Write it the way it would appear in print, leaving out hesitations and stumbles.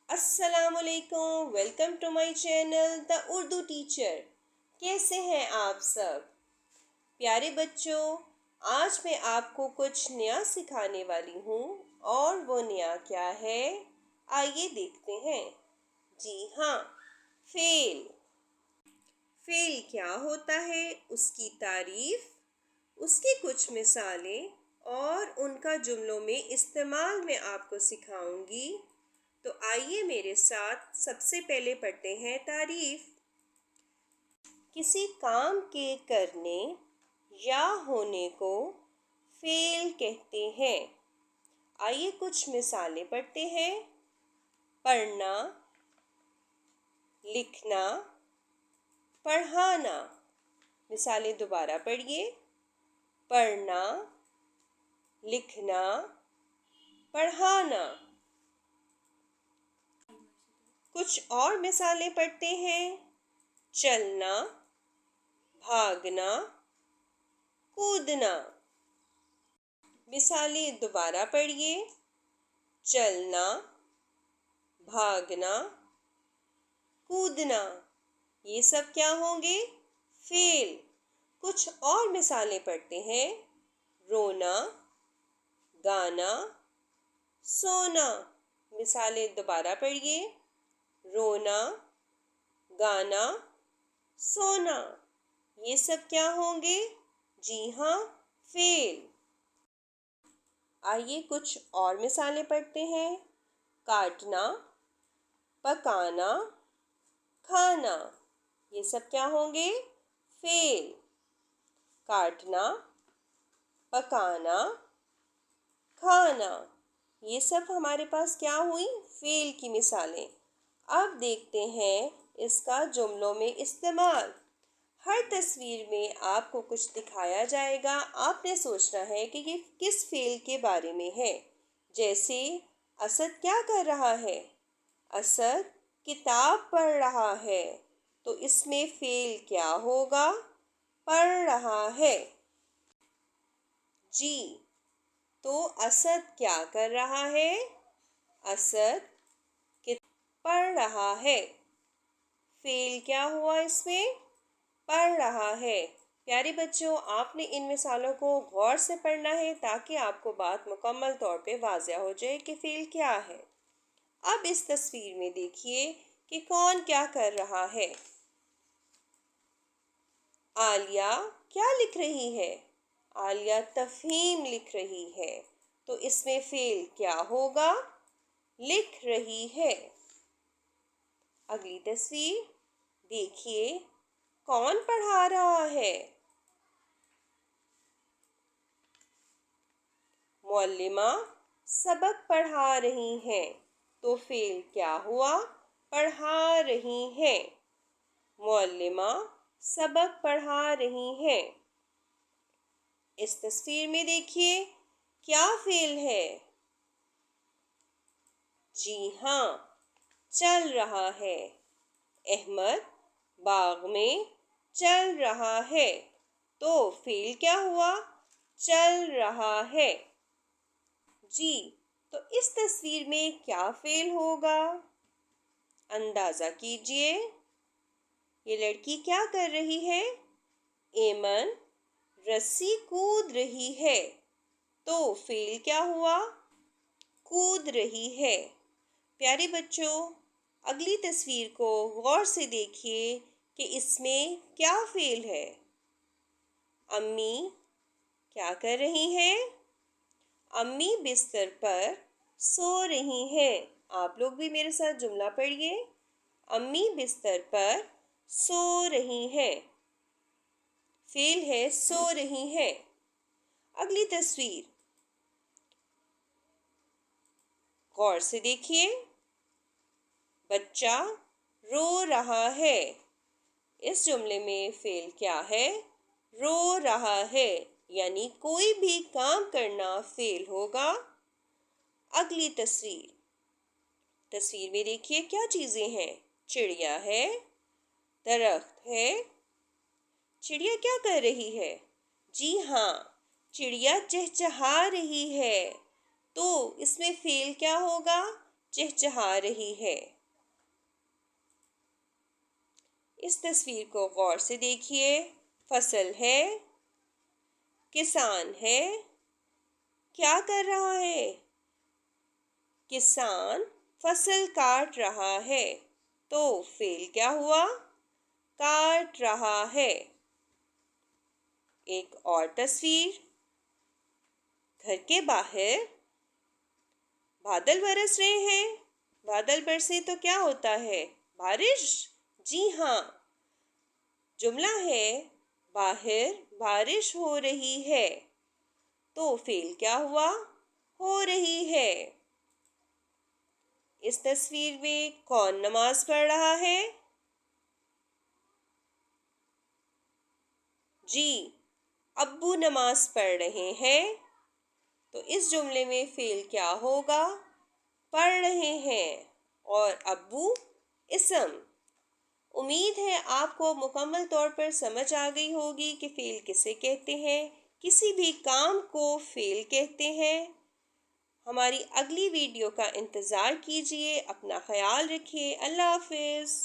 अस्सलामुअलैकुम। Welcome to my channel the Urdu teacher. कैसे हैं आप सब प्यारे बच्चों? आज मैं आपको कुछ नया सिखाने वाली हूँ और वो नया क्या है, आइए देखते हैं। जी हाँ, फेल। फेल क्या होता है, उसकी तारीफ, उसकी कुछ मिसालें और उनका जुमलों में इस्तेमाल मैं आपको सिखाऊंगी। तो आइए मेरे साथ सबसे पहले पढ़ते हैं तारीफ। किसी काम के करने या होने को फेल कहते हैं। आइए कुछ मिसालें पढ़ते हैं। पढ़ना, लिखना, पढ़ाना। मिसालें दोबारा पढ़िए। पढ़ना, लिखना, पढ़ाना। कुछ और मिसालें पढ़ते हैं। चलना, भागना, कूदना। मिसालें दोबारा पढ़िए। चलना, भागना, कूदना। ये सब क्या होंगे? फेल। कुछ और मिसालें पढ़ते हैं। रोना, गाना, सोना। मिसालें दोबारा पढ़िए। रोना, गाना, सोना। ये सब क्या होंगे? जी हाँ, फेल। आइए कुछ और मिसालें पढ़ते हैं। काटना, पकाना, खाना। ये सब क्या होंगे? फेल। काटना, पकाना, खाना। ये सब हमारे पास क्या हुई? फेल की मिसालें। अब देखते हैं इसका जुमलों में इस्तेमाल। हर तस्वीर में आपको कुछ दिखाया जाएगा। आपने सोचना है कि ये किस फेल के बारे में है। जैसे असद क्या कर रहा है? असद किताब पढ़ रहा है। तो इसमें फेल क्या होगा? पढ़ रहा है। जी, तो असद क्या कर रहा है? असद पढ़ रहा है। फेल क्या हुआ इसमें? पढ़ रहा है। प्यारे बच्चों, आपने इन मिसालों को गौर से पढ़ना है ताकि आपको बात मुकम्मल तौर पे वाज़िया हो जाए कि फेल क्या है। अब इस तस्वीर में देखिए कि कौन क्या कर रहा है। आलिया क्या लिख रही है? आलिया तफहीम लिख रही है। तो इसमें फेल क्या होगा? लिख रही है। अगली तस्वीर देखिए, कौन पढ़ा रहा है? मौलिमा सबक पढ़ा रही हैं। तो फेल क्या हुआ? पढ़ा रही हैं। मौलिमा सबक पढ़ा रही हैं। इस तस्वीर में देखिए, क्या फेल है? जी हाँ, चल रहा है। अहमद बाग में चल रहा है। तो फेल क्या हुआ? चल रहा है। जी, तो इस तस्वीर में क्या फेल होगा? अंदाजा कीजिए। ये लड़की क्या कर रही है? एमन रस्सी कूद रही है। तो फेल क्या हुआ? कूद रही है। प्यारे बच्चों, अगली तस्वीर को गौर से देखिए कि इसमें क्या फेल है। अम्मी क्या कर रही हैं? अम्मी बिस्तर पर सो रही हैं। आप लोग भी मेरे साथ जुमला पढ़िए। अम्मी बिस्तर पर सो रही हैं। फेल है सो रही हैं। अगली तस्वीर गौर से देखिए। बच्चा रो रहा है। इस जुमले में फेल क्या है? रो रहा है, यानी कोई भी काम करना फेल होगा। अगली तस्वीर में देखिए क्या चीजें हैं। चिड़िया है, दरख्त है। चिड़िया क्या कर रही है? जी हाँ, चिड़िया चहचहा रही है। तो इसमें फेल क्या होगा? चहचहा रही है। इस तस्वीर को गौर से देखिए। फसल है, किसान है, क्या कर रहा है? किसान फसल काट रहा है, तो फेल क्या हुआ? काट रहा है। एक और तस्वीर, घर के बाहर बादल बरस रहे हैं। बादल बरसे तो क्या होता है? बारिश। जी हाँ, जुमला है बाहर बारिश हो रही है, तो फेल क्या हुआ? हो रही है। इस तस्वीर में कौन नमाज पढ़ रहा है? जी, अब्बू नमाज पढ़ रहे हैं। तो इस जुमले में फेल क्या होगा? पढ़ रहे हैं और अब्बू इसम। उम्मीद है आपको मुकम्मल तौर पर समझ आ गई होगी कि फेल किसे कहते हैं। किसी भी काम को फेल कहते हैं। हमारी अगली वीडियो का इंतज़ार कीजिए। अपना ख्याल रखिए। अल्लाह हाफिज़।